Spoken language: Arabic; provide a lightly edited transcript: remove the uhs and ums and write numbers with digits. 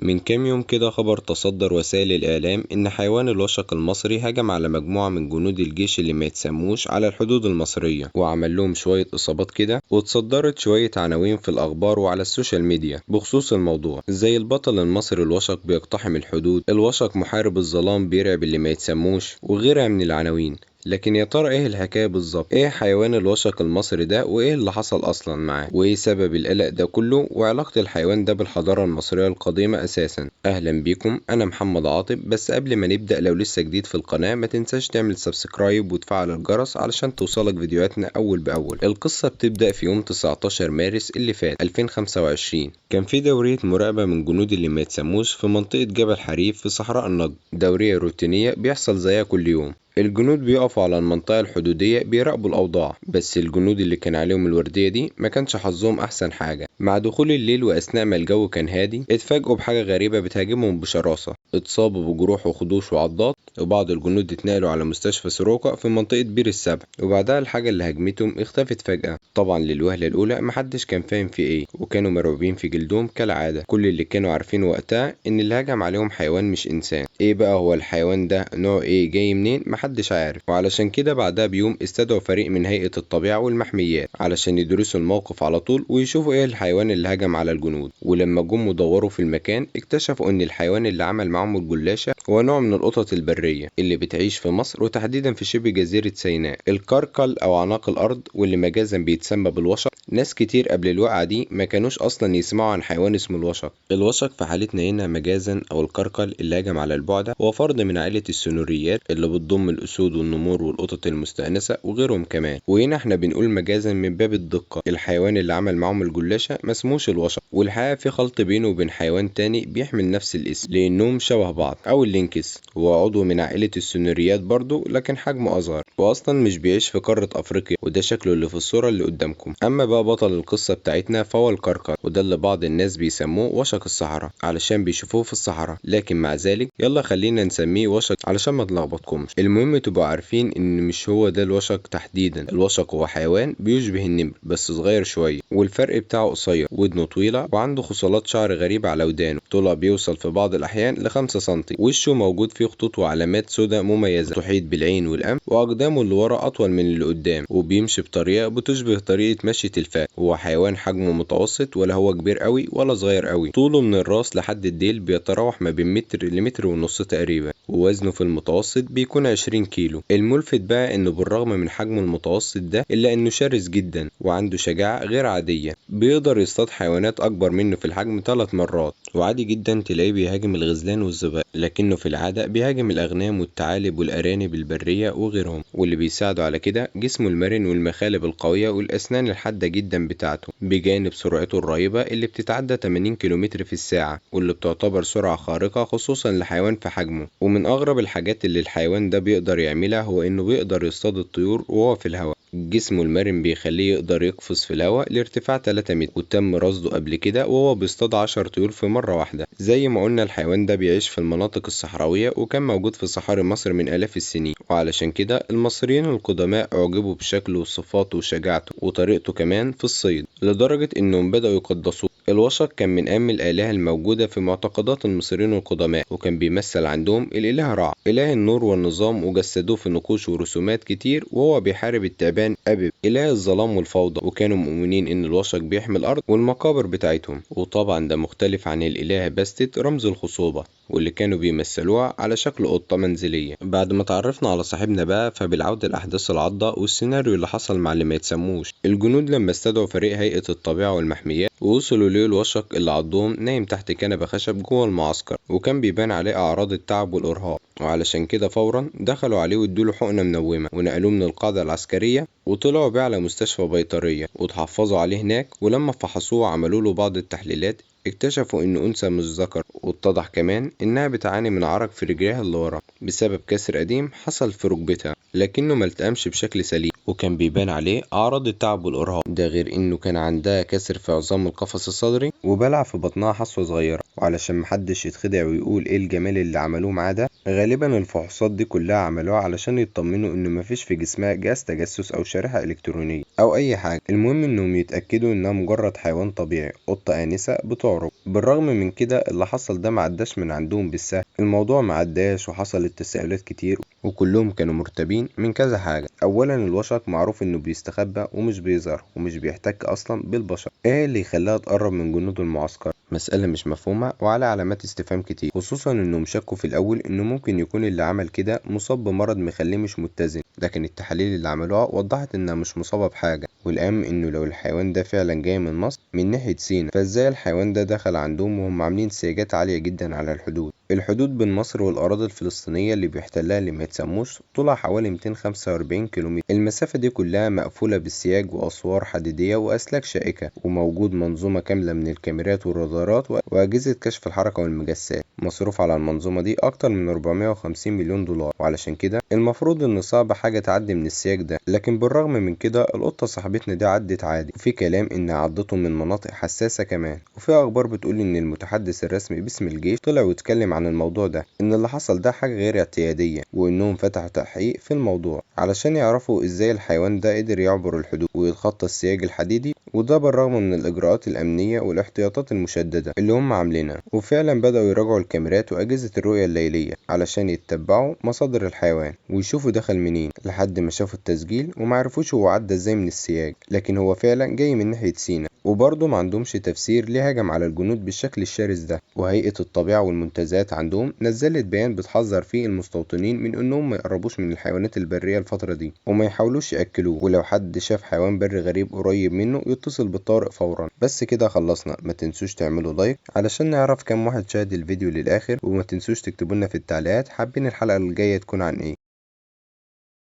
من كام يوم كده خبر تصدر وسائل الإعلام إن حيوان الوشق المصري هجم على مجموعة من جنود الجيش اللي ما يتسموش على الحدود المصرية وعمل لهم شوية إصابات كده، وتصدرت شوية عناوين في الأخبار وعلى السوشيال ميديا بخصوص الموضوع، زي البطل المصري الوشق بيقتحم الحدود، الوشق محارب الظلام بيرعب اللي ما يتسموش، وغيرها من العناوين. لكن يا ترى ايه الحكاية بالظبط؟ ايه حيوان الوشق المصري ده، وايه اللي حصل اصلا معاه، وايه سبب القلق ده كله، وعلاقة الحيوان ده بالحضارة المصرية القديمة اساسا؟ اهلا بيكم، انا محمد عاطب. بس قبل ما نبدأ، لو لسه جديد في القناة ما تنساش تعمل سبسكرايب وتفعل الجرس علشان توصلك فيديوهاتنا اول باول. القصة بتبدأ في يوم 19 مارس اللي فات 2025. كان في دورية مراقبة من جنود اللي ما يتسموش في منطقة جبل حريف في صحراء النجد، دورية روتينية بيحصل زيها كل يوم. الجنود بيقفوا على المنطقة الحدودية بيراقبوا الأوضاع، بس الجنود اللي كان عليهم الوردية دي ما كانش حظهم أحسن حاجة. مع دخول الليل وأثناء ما الجو كان هادي، اتفاجئوا بحاجة غريبة بتهاجمهم بشراسة، اتصابوا بجروح وخدوش وعضات، وبعض الجنود اتنقلوا على مستشفى سروقة في منطقة بير السبع. وبعدها الحاجة اللي هاجمتهم اختفت فجأة. طبعا للوهلة الأولى محدش كان فاهم في ايه، وكانوا مرعوبين في جلدهم كالعادة. كل اللي كانوا عارفينه وقتها إن اللي هجم عليهم حيوان مش إنسان. ايه بقى هو الحيوان ده؟ نوع ايه؟ جاي منين؟ محدش عارف. وعلشان كده بعدها بيوم استدعوا فريق من هيئة الطبيعة والمحميات علشان يدرسوا الموقف على طول ويشوفوا ايه الحيوان اللي هجم على الجنود. ولما جم ودوروا في المكان اكتشفوا ان الحيوان اللي عمل معاهم الجلاشة هو نوع من القطط البرية اللي بتعيش في مصر، وتحديدا في شبه جزيرة سيناء، الكركل او عناق الارض، واللي مجازا بيتسمى بالوشق. ناس كتير قبل الوقعة دي ما كانوش اصلا يسمعوا عن حيوان اسمه الوشق. الوشق في حالتنا هنا مجازا او الكركل اللي هجم على البعدة هو فرد من عائلة السنوريات اللي بتضم الاسود والنمور والقطط المستأنسة وغيرهم كمان. وهنا احنا بنقول مجازا من باب الدقة. الحيوان اللي عمل معاهم الجلاشة ما اسموش الوشق، والحقيقة في خلط بينه وبين حيوان تاني بيحمل نفس الاسم لانهم شبه بعض، او اللينكس. هو عضو من عائلة السنوريات برضو لكن حجمه اصغر، واصلا مش بيعيش في قارة افريقيا، وده شكله اللي في الصورة اللي قدامكم. اما بقى بطل القصة بتاعتنا فهو الكركر، وده اللي بعض الناس بيسموه وشق الصحراء علشان بيشوفوه في الصحراء، لكن مع ذلك يلا خلينا نسميه وشق علشان ما تلخبطكمش. المهم تبقوا عارفين ان مش هو ده الوشق تحديدا. الوشق هو حيوان بيشبه النمر بس صغير شوية، والفرق بتاعه قصير، ودنه طويلة، وعنده خصلات شعر غريبة على ودانه، طولها بيوصل في بعض الأحيان ل5 سنتي. وشه موجود فيه خطوط وعلامات سوداء مميزة تحيط بالعين والأنف، وأقدامه اللي ورا أطول من اللي قدام، وبيمشي بطريقة بتشبه طريقة مشية الفأر. هو حيوان حجمه متوسط، ولا هو كبير قوي ولا صغير قوي. طوله من الراس لحد الديل بيتراوح ما بين متر لمتر ونص تقريبا، ووزنه في المتوسط بيكون 20 كيلو. الملفت بقى انه بالرغم من حجمه المتوسط ده الا انه شرس جدا وعنده شجاعة غير عادية. بيقدر يصطاد حيوانات اكبر منه في الحجم 3 مرات، وعادي جدا تلاقيه بيهاجم الغزلان والظباء، لكنه في العادة بيهاجم الاغنام والثعالب والارانب البرية وغيرهم. واللي بيساعده على كده جسمه المرن والمخالب القوية والاسنان الحادة جدا بتاعته، بجانب سرعته الرهيبة اللي بتتعدى 80 كيلومتر في الساعة، واللي بتعتبر سرعة خارقة خصوصا لحيوان في حجمه. ومن اغرب الحاجات اللي الحيوان ده بيقدر يعملها هو انه بيقدر يصطاد الطيور وهو في الهواء. جسمه المرن بيخليه يقدر يقفز في الهواء لارتفاع 3 متر، وتم رصده قبل كده وهو بيصطاد 10 طيور في مرة واحدة. زي ما قلنا الحيوان ده بيعيش في المناطق الصحراوية، وكان موجود في صحاري مصر من آلاف السنين، وعلشان كده المصريين القدماء أعجبوا بشكله وصفاته وشجاعته وطريقته كمان في الصيد، لدرجة إنهم بدأوا يقدسوه. الوشق كان من أهم الآلهة الموجودة في معتقدات المصريين القدماء، وكان بيمثل عندهم الإله رع، إله النور والنظام، وجسدوه في نقوش ورسومات كتير وهو بيحارب التعبان أبيب، إله الظلام والفوضى. وكانوا مؤمنين إن الوشق بيحمي الأرض والمقابر بتاعتهم. وطبعا ده مختلف عن الإله باستت رمز الخصوبة، واللي كانوا بيمثلوها على شكل قطة منزلية. بعد ما تعرفنا على صاحبنا بقى، فبالعودة لأحداث العضة والسيناريو اللي حصل مع اللي ما يتسموش. الجنود لما استدعوا فريق هيئة الطبيعة والمحميات ووصلوا ليه الوشق اللي عضهم نايم تحت كنبة خشب جوه المعسكر، وكان بيبان عليه أعراض التعب والإرهاق. وعلشان كده فورا دخلوا عليه وادوله حقنة منومة، ونقلوه من القاعدة العسكرية وطلعوا بيه على مستشفى بيطرية وتحفظوا عليه هناك. ولما فحصوه وعملوا له بعض التحليلات اكتشفوا انه انثى مش ذكر، واتضح كمان انها بتعاني من عرق في رجليها اللي ورا بسبب كسر قديم حصل في ركبتها، لكنه ملتئمش بشكل سليم، وكان بيبان عليه اعراض التعب والارهاق. ده غير انه كان عندها كسر في عظام القفص الصدري وبلع في بطنها حصوة صغيرة. وعلشان محدش يتخدع ويقول ايه الجمال اللي عملوه معاه ده، غالبا الفحوصات دي كلها عملوها علشان يطمنوا ان مفيش في جسمها جهاز تجسس او شريحة الكترونية او اي حاجة. المهم انهم يتأكدوا انها مجرد حيوان طبيعي، قطة آنسة بتعرج. بالرغم من كده اللي حصل ده معداش من عندهم بالسهل، الموضوع معداش وحصلت تساؤلات كتير وكلهم كانوا مرتبين من كذا حاجة. اولا الوشق معروف انه بيستخبى ومش بيظهر ومش بيحتك اصلا بالبشر، ايه اللي يخليها تقرب من جنود المعسكر؟ مسألة مش مفهومة وعلى علامات استفهام كتير، خصوصا انهم شكوا في الاول انه ممكن يكون اللي عمل كده مصاب بمرض مخليه مش متزن، لكن التحاليل اللي عملوها وضحت انها مش مصابة بحاجة. والاهم انه لو الحيوان ده فعلا جاي من مصر من ناحية سينا، فازاي الحيوان ده دخل عندهم وهم عاملين سياجات عالية جدا على الحدود؟ الحدود بين مصر والأراضي الفلسطينية اللي بيحتلها اللي ما يتسموش طولها حوالي 245 كيلومتر. المسافة دي كلها مقفولة بالسياج وأسوار حديدية وأسلاك شائكة، وموجود منظومة كاملة من الكاميرات والرادارات وأجهزة كشف الحركة والمجسات. مصروف على المنظومة دي أكتر من 450 مليون دولار، وعلشان كده المفروض إن صعب حاجة تعدي من السياج ده. لكن بالرغم من كده القطة صاحبتنا دي عدت عادي، وفي كلام إن عضته من مناطق حساسة كمان. وفي أخبار بتقول إن المتحدث الرسمي باسم الجيش طلع واتكلم عن الموضوع ده، إن اللي حصل ده حاجة غير اعتيادية، وإنهم فتحوا تحقيق في الموضوع علشان يعرفوا إزاي الحيوان ده قدر يعبر الحدود ويتخطى السياج الحديدي، وده بالرغم من الإجراءات الأمنية والاحتياطات المشددة اللي هم عاملينها. وفعلا بدأوا يراجعوا الكاميرات وأجهزة الرؤية الليلية علشان يتبعوا مصادر الحيوان ويشوفوا دخل منين، لحد ما شافوا التسجيل ومعرفوش هو عدى ازاي من السياج، لكن هو فعلا جاي من ناحية سينا. وبرضه ما عندهمش تفسير ليه هجم على الجنود بالشكل الشرس ده. وهيئة الطبيعة والمنتزهات عندهم نزلت بيان بتحذر فيه المستوطنين من انهم ما يقربوش من الحيوانات البرية الفترة دي وما يحاولوش يأكلوه، ولو حد شاف حيوان بري غريب قريب منه يتصل بالطارق فورا. بس كده خلصنا، ما تنسوش تعملوا لايك علشان نعرف كم واحد شاهد الفيديو للآخر، وما تنسوش تكتبوا لنا في التعليقات حابين الحلقة الجاية تكون عن ايه.